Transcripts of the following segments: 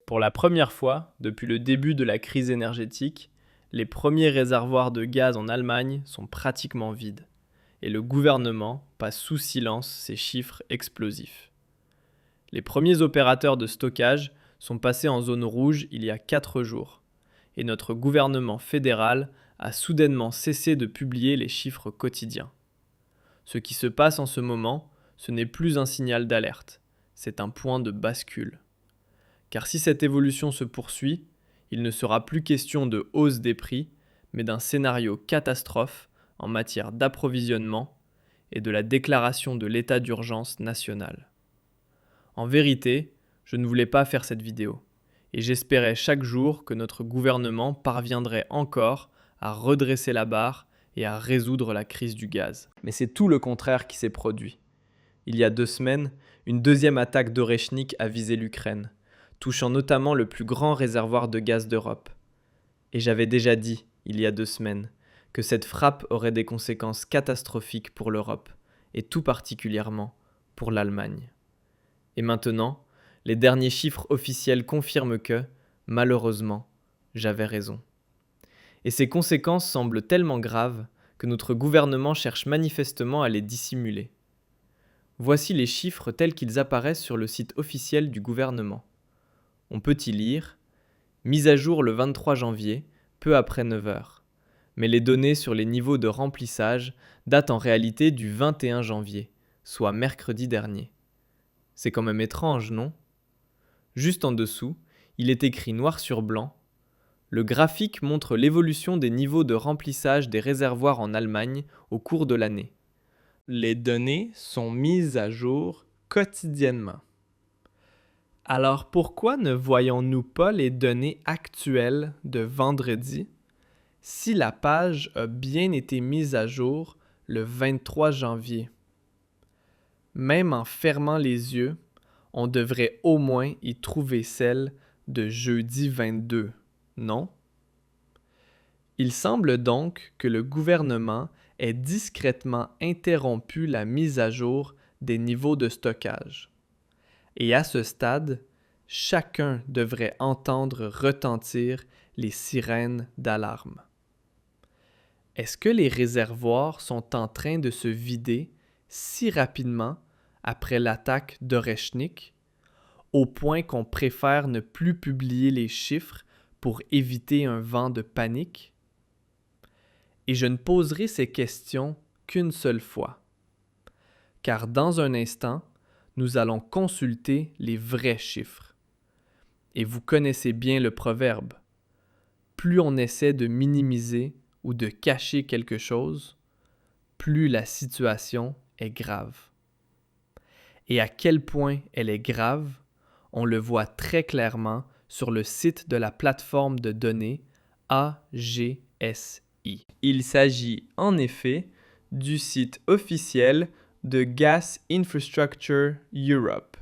Pour la première fois, depuis le début de la crise énergétique, les premiers réservoirs de gaz en Allemagne sont pratiquement vides. Et le gouvernement passe sous silence ces chiffres explosifs. Les premiers opérateurs de stockage sont passés en zone rouge il y a 4 jours. Et notre gouvernement fédéral a soudainement cessé de publier les chiffres quotidiens. Ce qui se passe en ce moment, ce n'est plus un signal d'alerte, c'est un point de bascule. Car si cette évolution se poursuit, il ne sera plus question de hausse des prix, mais d'un scénario catastrophe en matière d'approvisionnement et de la déclaration de l'état d'urgence national. En vérité, je ne voulais pas faire cette vidéo, et j'espérais chaque jour que notre gouvernement parviendrait encore à redresser la barre et à résoudre la crise du gaz. Mais c'est tout le contraire qui s'est produit. Il y a 2 semaines, une deuxième attaque d'Oreshnik a visé l'Ukraine, touchant notamment le plus grand réservoir de gaz d'Europe. Et j'avais déjà dit, il y a 2 semaines, que cette frappe aurait des conséquences catastrophiques pour l'Europe, et tout particulièrement pour l'Allemagne. Et maintenant, les derniers chiffres officiels confirment que, malheureusement, j'avais raison. Et ces conséquences semblent tellement graves que notre gouvernement cherche manifestement à les dissimuler. Voici les chiffres tels qu'ils apparaissent sur le site officiel du gouvernement. On peut y lire « Mise à jour le 23 janvier, peu après 9h ». Mais les données sur les niveaux de remplissage datent en réalité du 21 janvier, soit mercredi dernier. C'est quand même étrange, non ? Juste en dessous, il est écrit noir sur blanc « Le graphique montre l'évolution des niveaux de remplissage des réservoirs en Allemagne au cours de l'année. Les données sont mises à jour quotidiennement. » Alors pourquoi ne voyons-nous pas les données actuelles de vendredi si la page a bien été mise à jour le 23 janvier? Même en fermant les yeux, on devrait au moins y trouver celle de jeudi 22, non? Il semble donc que le gouvernement ait discrètement interrompu la mise à jour des niveaux de stockage. Et à ce stade, chacun devrait entendre retentir les sirènes d'alarme. Est-ce que les réservoirs sont en train de se vider si rapidement après l'attaque d'Oreshnik, au point qu'on préfère ne plus publier les chiffres pour éviter un vent de panique? Et je ne poserai ces questions qu'une seule fois, car dans un instant, nous allons consulter les vrais chiffres. Et vous connaissez bien le proverbe. Plus on essaie de minimiser ou de cacher quelque chose, plus la situation est grave. Et à quel point elle est grave, on le voit très clairement sur le site de la plateforme de données AGSI. Il s'agit en effet du site officiel de Gas Infrastructure Europe,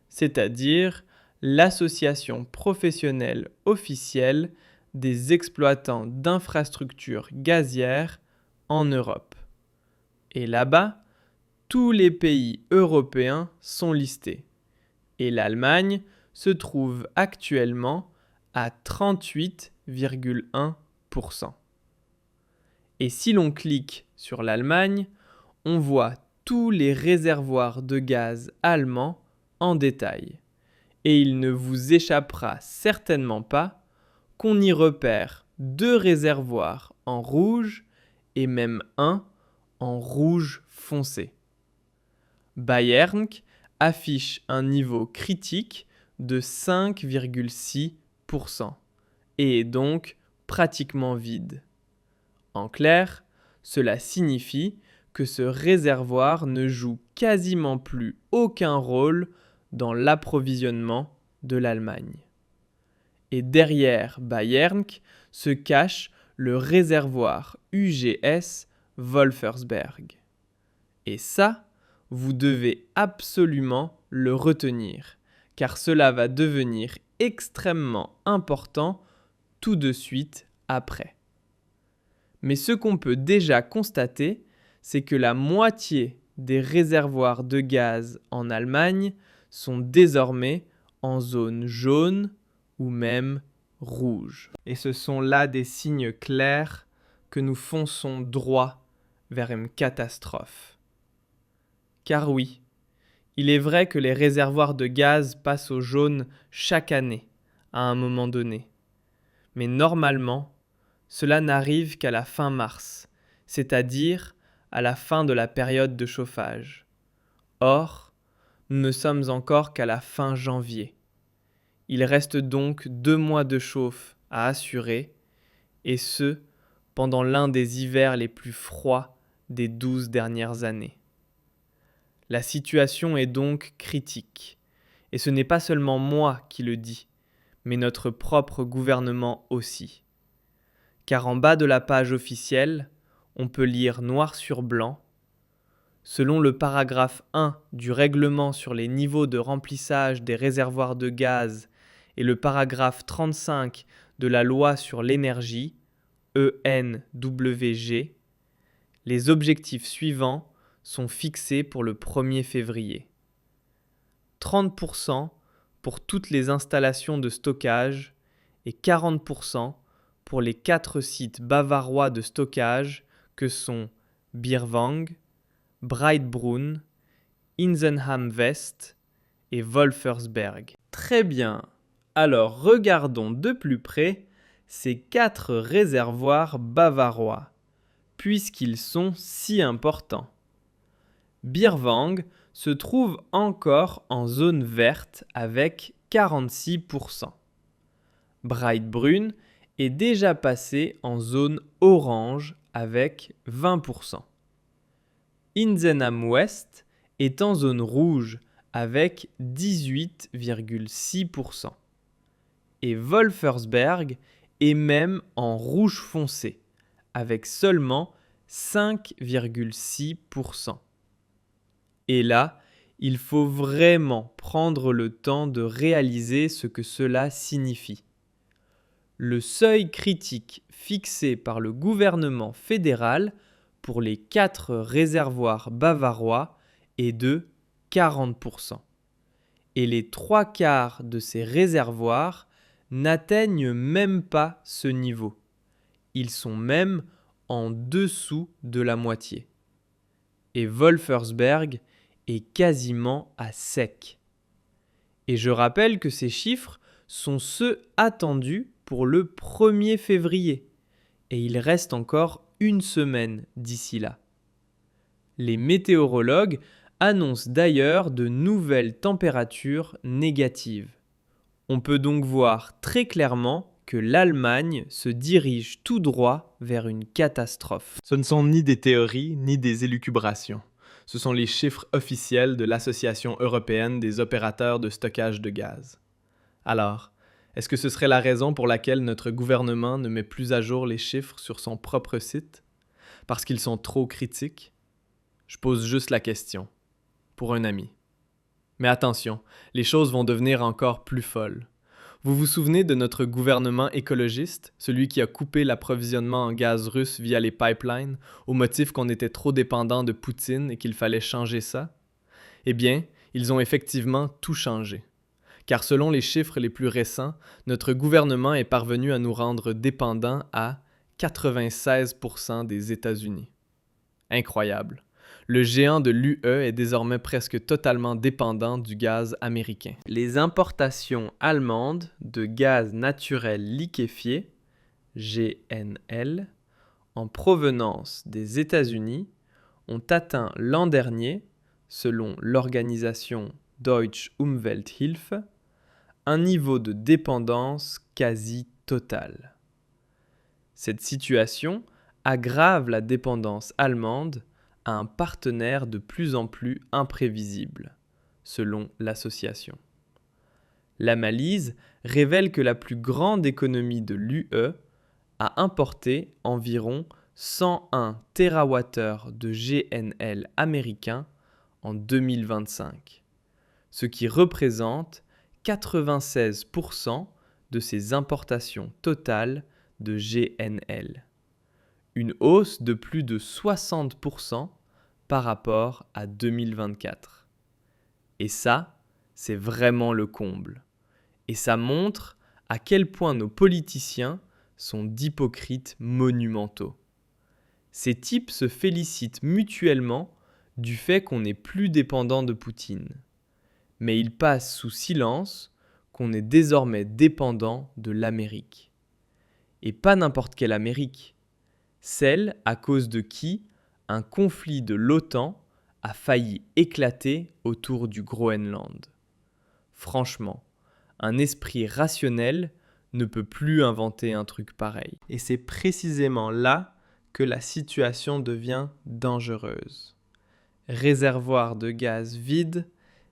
c'est-à-dire l'association professionnelle officielle des exploitants d'infrastructures gazières en Europe. Et là-bas, tous les pays européens sont listés. Et l'Allemagne se trouve actuellement à 38,1%. Et si l'on clique sur l'Allemagne, on voit tous les réservoirs de gaz allemands en détail. Et il ne vous échappera certainement pas qu'on y repère 2 réservoirs en rouge et même un en rouge foncé. Bayernk affiche un niveau critique de 5,6% et est donc pratiquement vide. En clair, cela signifie que ce réservoir ne joue quasiment plus aucun rôle dans l'approvisionnement de l'Allemagne. Et derrière Bayernk se cache le réservoir UGS Wolfersberg. Et ça, vous devez absolument le retenir, car cela va devenir extrêmement important tout de suite après. Mais ce qu'on peut déjà constater, c'est que la moitié des réservoirs de gaz en Allemagne sont désormais en zone jaune ou même rouge. Et ce sont là des signes clairs que nous fonçons droit vers une catastrophe. Car oui, il est vrai que les réservoirs de gaz passent au jaune chaque année, à un moment donné. Mais normalement, cela n'arrive qu'à la fin mars, c'est-à-dire à la fin de la période de chauffage. Or, nous ne sommes encore qu'à la fin janvier. Il reste donc 2 mois de chauffe à assurer, et ce, pendant l'un des hivers les plus froids des 12 dernières années. La situation est donc critique, et ce n'est pas seulement moi qui le dis, mais notre propre gouvernement aussi. Car en bas de la page officielle, on peut lire noir sur blanc: selon le paragraphe 1 du règlement sur les niveaux de remplissage des réservoirs de gaz et le paragraphe 35 de la loi sur l'énergie, ENWG, les objectifs suivants sont fixés pour le 1er février. 30% pour toutes les installations de stockage et 40% pour les 4 sites bavarois de stockage que sont Beerwang, Breitbrunn, Inzenham West et Wolfersberg. Très bien, alors regardons de plus près ces 4 réservoirs bavarois, puisqu'ils sont si importants. Beerwang se trouve encore en zone verte avec 46%. Breitbrunn est déjà passé en zone orange avec 20%. Inzenham West est en zone rouge avec 18,6%. Et Wolfersberg est même en rouge foncé avec seulement 5,6%. Et là, il faut vraiment prendre le temps de réaliser ce que cela signifie. Le seuil critique fixé par le gouvernement fédéral pour les 4 réservoirs bavarois est de 40%. Et les 3/4 de ces réservoirs n'atteignent même pas ce niveau. Ils sont même en dessous de la moitié. Et Wolfersberg est quasiment à sec. Et je rappelle que ces chiffres sont ceux attendus pour le 1er février. Et il reste encore une semaine d'ici là. Les météorologues annoncent d'ailleurs de nouvelles températures négatives. On peut donc voir très clairement que l'Allemagne se dirige tout droit vers une catastrophe. Ce ne sont ni des théories ni des élucubrations. Ce sont les chiffres officiels de l'Association européenne des opérateurs de stockage de gaz. Alors, est-ce que ce serait la raison pour laquelle notre gouvernement ne met plus à jour les chiffres sur son propre site? Parce qu'ils sont trop critiques? Je pose juste la question, pour un ami. Mais attention, les choses vont devenir encore plus folles. Vous vous souvenez de notre gouvernement écologiste, celui qui a coupé l'approvisionnement en gaz russe via les pipelines, au motif qu'on était trop dépendant de Poutine et qu'il fallait changer ça? Eh bien, ils ont effectivement tout changé. Car selon les chiffres les plus récents, notre gouvernement est parvenu à nous rendre dépendants à 96% des États-Unis. Incroyable. Le géant de l'UE est désormais presque totalement dépendant du gaz américain. Les importations allemandes de gaz naturel liquéfié, GNL, en provenance des États-Unis ont atteint l'an dernier, selon l'organisation Deutsche Umwelthilfe, un niveau de dépendance quasi total. Cette situation aggrave la dépendance allemande à un partenaire de plus en plus imprévisible, selon l'association. L'analyse révèle que la plus grande économie de l'UE a importé environ 101 TWh de GNL américain en 2025, ce qui représente 96% de ses importations totales de GNL. Une hausse de plus de 60% par rapport à 2024. Et ça, c'est vraiment le comble. Et ça montre à quel point nos politiciens sont d'hypocrites monumentaux. Ces types se félicitent mutuellement du fait qu'on n'est plus dépendant de Poutine. Mais ils passent sous silence qu'on est désormais dépendant de l'Amérique. Et pas n'importe quelle Amérique, celle à cause de qui un conflit de l'OTAN a failli éclater autour du Groenland. Franchement, un esprit rationnel ne peut plus inventer un truc pareil. Et c'est précisément là que la situation devient dangereuse. Réservoir de gaz vide,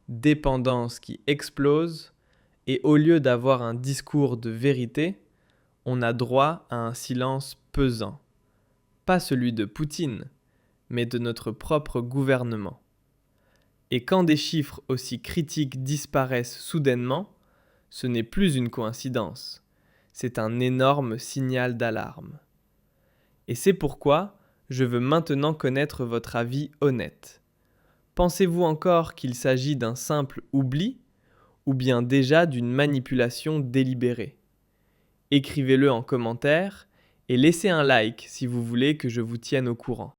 dépendance qui explose, et au lieu d'avoir un discours de vérité, on a droit à un silence pesant. Pas celui de Poutine, mais de notre propre gouvernement. Et quand des chiffres aussi critiques disparaissent soudainement, ce n'est plus une coïncidence, c'est un énorme signal d'alarme. Et c'est pourquoi je veux maintenant connaître votre avis honnête. Pensez-vous encore qu'il s'agit d'un simple oubli ou bien déjà d'une manipulation délibérée ? Écrivez-le en commentaire et laissez un like si vous voulez que je vous tienne au courant.